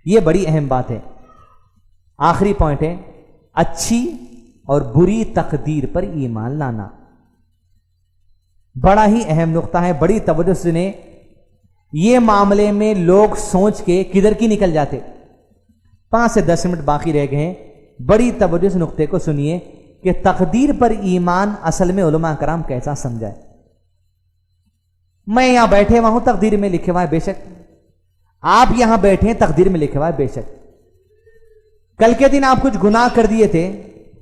یہ بڑی اہم بات ہے. آخری پوائنٹ ہے اچھی اور بری تقدیر پر ایمان لانا. بڑا ہی اہم نقطہ ہے, بڑی توجہ سے سنیں. یہ معاملے میں لوگ سوچ کے کدھر کی نکل جاتے. 5 سے 10 منٹ باقی رہ گئے ہیں, بڑی توجہ سے نقطے کو سنیے کہ تقدیر پر ایمان اصل میں علماء کرام کیسا سمجھائے. میں یہاں بیٹھے ہوا ہوں, تقدیر میں لکھے ہوا ہے, بے شک. آپ یہاں بیٹھے ہیں, تقدیر میں لکھے ہوا ہے, بے شک. کل کے دن آپ کچھ گناہ کر دیے تھے,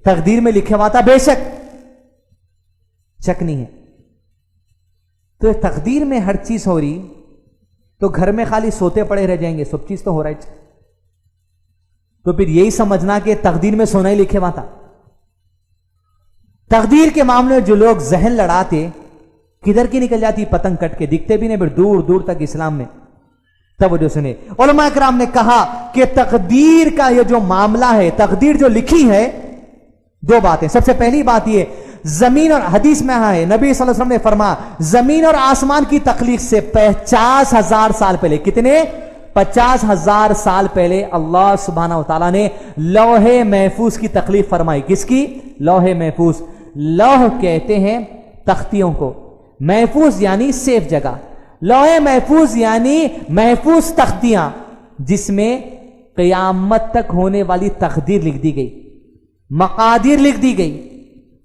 تقدیر میں لکھے ہوا تھا, بے شک. شک نہیں ہے. تو تقدیر میں ہر چیز ہو رہی تو گھر میں خالی سوتے پڑے رہ جائیں گے, سب چیز تو ہو رہا ہے. تو پھر یہی سمجھنا کہ تقدیر میں سونا ہی لکھے ہوا تھا. تقدیر کے معاملے میں جو لوگ ذہن لڑاتے, کدھر کی نکل جاتی پتنگ کٹ کے, دکھتے بھی نہیں, پھر دور دور تک اسلام میں. توجہ سنیں, علماء کرام نے کہا کہ تقدیر کا یہ جو معاملہ ہے, تقدیر جو لکھی ہے, 2 باتیں. سب سے پہلی بات یہ, زمین اور حدیث میں ہے, نبی صلی اللہ علیہ وسلم نے فرمایا زمین اور آسمان کی تخلیق سے 50,000 سال پہلے, کتنے؟ 50,000 سال پہلے اللہ سبحانہ و تعالیٰ نے لوح محفوظ کی تخلیق فرمائی. کس کی؟ لوح محفوظ. لوح کہتے ہیں تختیوں کو, محفوظ یعنی سیف جگہ. لوح محفوظ یعنی محفوظ تختیاں جس میں قیامت تک ہونے والی تقدیر لکھ دی گئی, مقادیر لکھ دی گئی.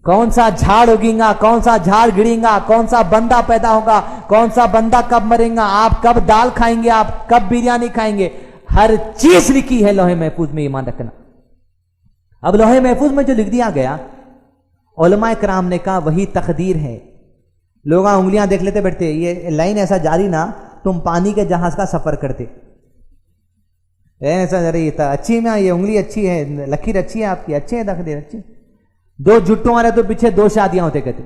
کون سا جھاڑ اگیں گا, کون سا جھاڑ گریں گا, کون سا بندہ پیدا ہوگا, کون سا بندہ کب مریں گا, آپ کب دال کھائیں گے, آپ کب بریانی کھائیں گے, ہر چیز لکھی ہے لوح محفوظ میں. ایمان رکھنا. اب لوح محفوظ میں جو لکھ دیا گیا, علماء کرام نے کہا وہی تقدیر ہے. لوگ انگلیاں دیکھ لیتے بیٹھتے, یہ لائن ایسا جاری نہ تم پانی کے جہاز کا سفر کرتے, ایسا اچھی میں یہ انگلی اچھی ہے, لکیر اچھی ہے آپ کی, اچھے ہے تقدیر اچھی. 2 جٹوں والے تو پیچھے 2 شادیاں ہوتے کہتے.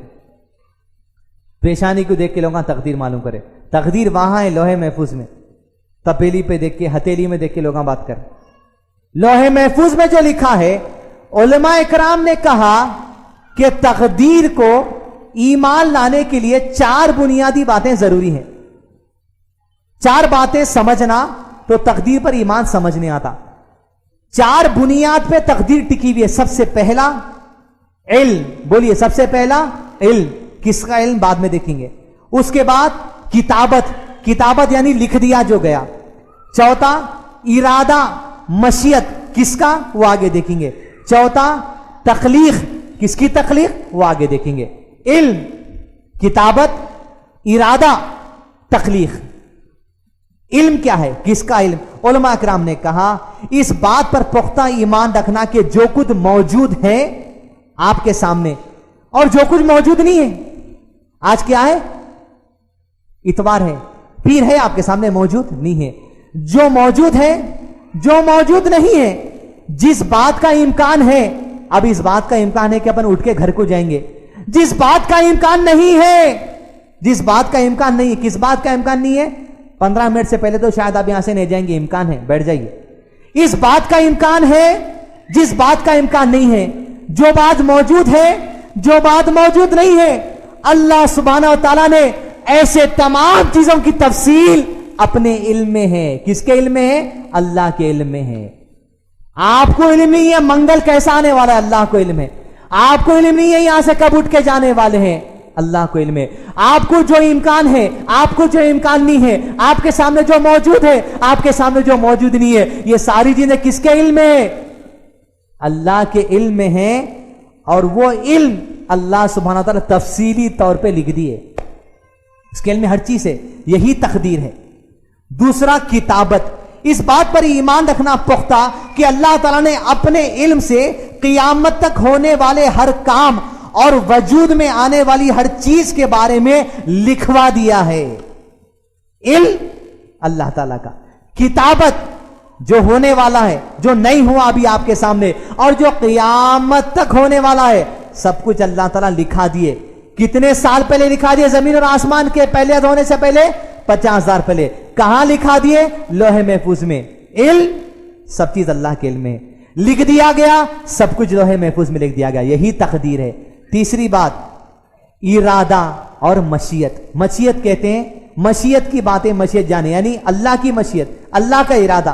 پیشانی کو دیکھ کے لوگاں تقدیر معلوم کرے. تقدیر وہاں ہے لوح محفوظ میں. تپیلی پہ دیکھ کے, ہتیلی میں دیکھ کے لوگاں بات کر. لوح محفوظ میں جو لکھا ہے, علماء کرام نے کہا کہ تقدیر کو ایمان لانے کے لیے 4 بنیادی باتیں ضروری ہیں. 4 باتیں سمجھنا تو تقدیر پر ایمان سمجھنے آتا. 4 بنیاد پہ تقدیر ٹکی ہوئی ہے. سب سے پہلا علم, بولیے سب سے پہلا علم. کس کا علم بعد میں دیکھیں گے. اس کے بعد کتابت, کتابت یعنی لکھ دیا جو گیا. چوتھا ارادہ, مشیت, کس کا, وہ آگے دیکھیں گے. چوتھا تخلیق, کس کی تخلیق, وہ آگے دیکھیں گے. علم, کتابت, ارادہ, تخلیق. علم کیا ہے, کس کا علم؟ علماء کرام نے کہا اس بات پر پختہ ایمان رکھنا کہ جو کچھ موجود ہے آپ کے سامنے اور جو کچھ موجود نہیں ہے. آج کیا ہے؟ اتوار ہے, پیر ہے, آپ کے سامنے موجود نہیں ہے. جو موجود ہے, جو موجود نہیں ہے, جس بات کا امکان ہے, اب اس بات کا امکان ہے کہ اپن اٹھ کے گھر کو جائیں گے. جس بات کا امکان نہیں ہے, جس بات کا امکان نہیں ہے, کس بات کا امکان نہیں ہے, 15 منٹ سے پہلے تو شاید آپ یہاں سے نہیں جائیں گے, امکان ہے, بیٹھ جائیے. اس بات کا امکان ہے, جس بات کا امکان نہیں ہے. جو بات موجود ہے, جو بات موجود نہیں ہے, اللہ سبحانہ و تعالیٰ نے ایسے تمام چیزوں کی تفصیل اپنے علم میں ہے. کس کے علم میں ہے؟ اللہ کے علم میں ہے. آپ کو علم نہیں ہے منگل کیسا آنے والا ہے, اللہ کو علم ہے. آپ کو علم نہیں ہے یہاں سے کب اٹھ کے جانے والے ہیں, اللہ کو علم ہے. آپ کو جو امکان ہے, آپ کو جو امکان نہیں ہے, آپ کے سامنے جو موجود ہے, آپ کے سامنے جو موجود نہیں ہے, یہ ساری چیزیں کس کے علم میں ہے؟ اللہ کے علم میں ہے. اور وہ علم اللہ سبحانہ وتعالی تفصیلی طور پہ لکھ دیے. اس کے علم میں ہر چیز ہے. یہی تقدیر ہے. دوسرا کتابت, اس بات پر ایمان رکھنا پختہ کہ اللہ تعالیٰ نے اپنے علم سے قیامت تک ہونے والے ہر کام اور وجود میں آنے والی ہر چیز کے بارے میں لکھوا دیا ہے. علم اللہ تعالیٰ کا, کتابت جو ہونے والا ہے, جو نہیں ہوا ابھی آپ کے سامنے, اور جو قیامت تک ہونے والا ہے, سب کچھ اللہ تعالیٰ لکھا دیے. کتنے سال پہلے لکھا دیے؟ زمین اور آسمان کے پہلے ہونے سے پہلے 50,000 پہلے. کہاں لکھا دیے؟ لوح محفوظ میں. علم, سب چیز اللہ کے علم میں لکھ دیا گیا, سب کچھ لوح محفوظ میں لکھ دیا گیا. یہی تقدیر ہے. تیسری بات ارادہ اور مشیت. مشیت کہتے ہیں, مشیت کی باتیں مشیت جانے, یعنی اللہ کی مشیت, اللہ کا ارادہ.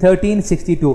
1362,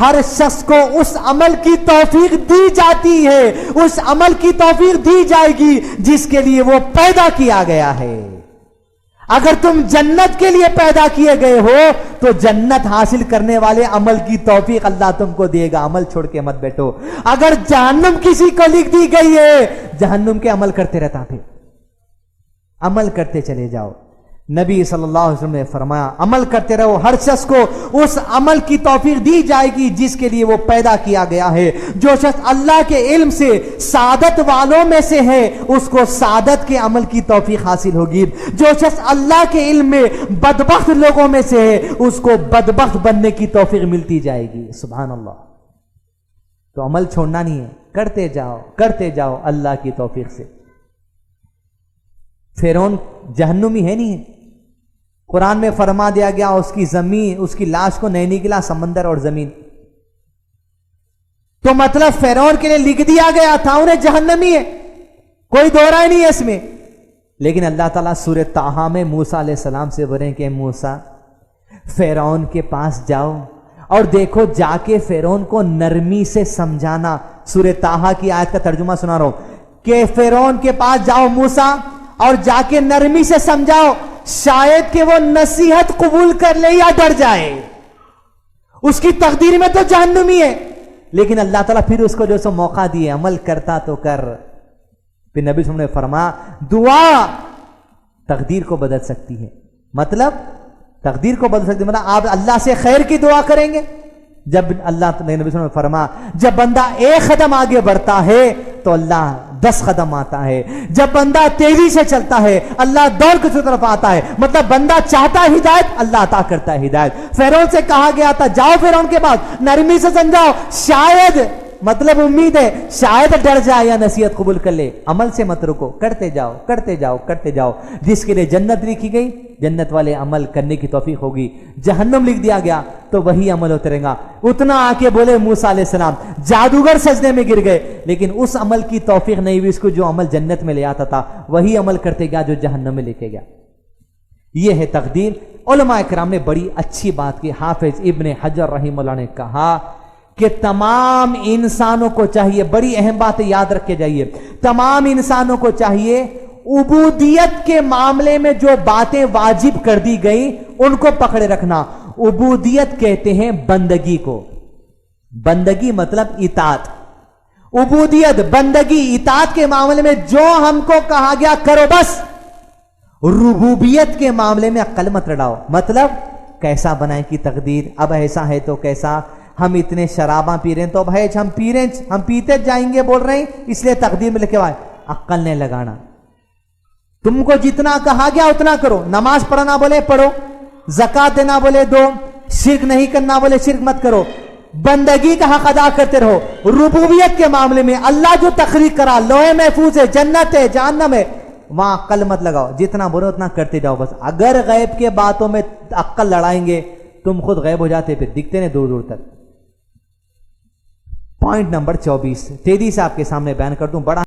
ہر شخص کو اس عمل کی توفیق دی جاتی ہے، اس عمل کی توفیق دی جائے گی جس کے لیے وہ پیدا کیا گیا ہے۔ اگر تم جنت کے لیے پیدا کیے گئے ہو تو جنت حاصل کرنے والے عمل کی توفیق اللہ تم کو دے گا، عمل چھوڑ کے مت بیٹھو۔ اگر جہنم کسی کو لکھ دی گئی ہے، جہنم کے عمل کرتے رہتا پھر عمل کرتے چلے جاؤ۔ نبی صلی اللہ علیہ وسلم نے فرمایا عمل کرتے رہو، ہر شخص کو اس عمل کی توفیق دی جائے گی جس کے لیے وہ پیدا کیا گیا ہے۔ جو شخص اللہ کے علم سے سعادت والوں میں سے ہے اس کو سعادت کے عمل کی توفیق حاصل ہوگی، جو شخص اللہ کے علم میں بدبخت لوگوں میں سے ہے اس کو بدبخت بننے کی توفیق ملتی جائے گی۔ سبحان اللہ۔ تو عمل چھوڑنا نہیں ہے، کرتے جاؤ اللہ کی توفیق سے۔ فرعون جہنمی ہے نہیں ہے، قرآن میں فرما دیا گیا اس کی زمین، اس کی لاش کو نہیں نکلا سمندر اور زمین، تو مطلب فرعون کے لیے لکھ دیا گیا تھا انہیں جہنمی ہے، کوئی دو رائے نہیں ہے اس میں۔ لیکن اللہ تعالیٰ سورہ طٰہٰ میں موسیٰ علیہ السلام سے بولیں کہ موسیٰ فرعون کے پاس جاؤ اور دیکھو جا کے فرعون کو نرمی سے سمجھانا۔ سورہ طٰہٰ کی آیت کا ترجمہ سنا رہا ہوں کہ فرعون کے پاس جاؤ موسیٰ اور جا کے نرمی سے سمجھاؤ، شاید کہ وہ نصیحت قبول کر لے یا ڈر جائے۔ اس کی تقدیر میں تو جہنمی ہے، لیکن اللہ تعالیٰ پھر اس کو جو سو موقع دیے، عمل کرتا تو کر۔ پھر نبی صلی اللہ علیہ وسلم نے فرمایا دعا تقدیر کو بدل سکتی ہے، مطلب تقدیر کو بدل سکتی ہے، مطلب آپ اللہ سے خیر کی دعا کریں گے۔ جب اللہ نبی صلی اللہ علیہ وسلم نے فرمایا جب بندہ ایک قدم آگے بڑھتا ہے تو اللہ 10 قدم آتا ہے، جب بندہ تیزی سے چلتا ہے اللہ دوڑ کے طرف آتا ہے، مطلب بندہ چاہتا ہے ہدایت اللہ عطا کرتا ہے ہدایت۔ فرعون سے کہا گیا تھا جاؤ فرعون کے بعد نرمی سے سمجھاؤ، شاید مطلب امید ہے شاید ڈر جائے یا نصیحت قبول کر لے۔ عمل سے مت رکو، کرتے جاؤ۔ جس کے لیے جنت لکھی گئی جنت والے عمل کرنے کی توفیق ہوگی، جہنم لکھ دیا گیا تو وہی عمل ہوتے رہیں گا۔ اتنا آ کے بولے موسیٰ علیہ السلام جادوگر سجدے میں گر گئے، لیکن اس عمل کی توفیق نہیں ہوئی اس کو جو عمل جنت میں لے آتا تھا، وہی عمل کرتے گیا جو جہنم میں لے کے گیا۔ یہ ہے تقدیر۔ علماء کرام نے بڑی اچھی بات کی، حافظ ابن حجر رحمہ اللہ نے کہا کہ تمام انسانوں کو چاہیے، بڑی اہم بات یاد رکھ کے جائیے، تمام انسانوں کو چاہیے عبودیت کے معاملے میں جو باتیں واجب کر دی گئی ان کو پکڑے رکھنا۔ عبودیت کہتے ہیں بندگی کو، بندگی مطلب اطاعت، عبودیت بندگی اطاعت کے معاملے میں جو ہم کو کہا گیا کرو بس۔ ربوبیت کے معاملے میں عقل مت لڑاؤ، مطلب کیسا بنائے کی تقدیر، اب ایسا ہے تو کیسا، ہم اتنے شراباں پی رہے ہیں تو بھائی ہم پیتے جائیں گے بول رہے ہیں اس لیے تقدیر میں لکھے ہوئے، عقل نہیں لگانا۔ تم کو جتنا کہا گیا اتنا کرو، نماز پڑھنا بولے پڑھو، زکات دینا بولے دو، شرک نہیں کرنا بولے شرک مت کرو، بندگی کا حق ادا کرتے رہو۔ ربوبیت کے معاملے میں اللہ جو تخلیق کرا، لوح محفوظ ہے، جنت ہے، جہنم ہے، وہاں عقل مت لگاؤ، جتنا بولو اتنا کرتے جاؤ بس۔ اگر غیب کے باتوں میں عقل لڑائیں گے تم خود غیب ہو جاتے، پھر دکھتے نہیں دور دور تک۔ پوائنٹ نمبر 24 تیزی سے آپ کے سامنے بیان کر دوں، بڑا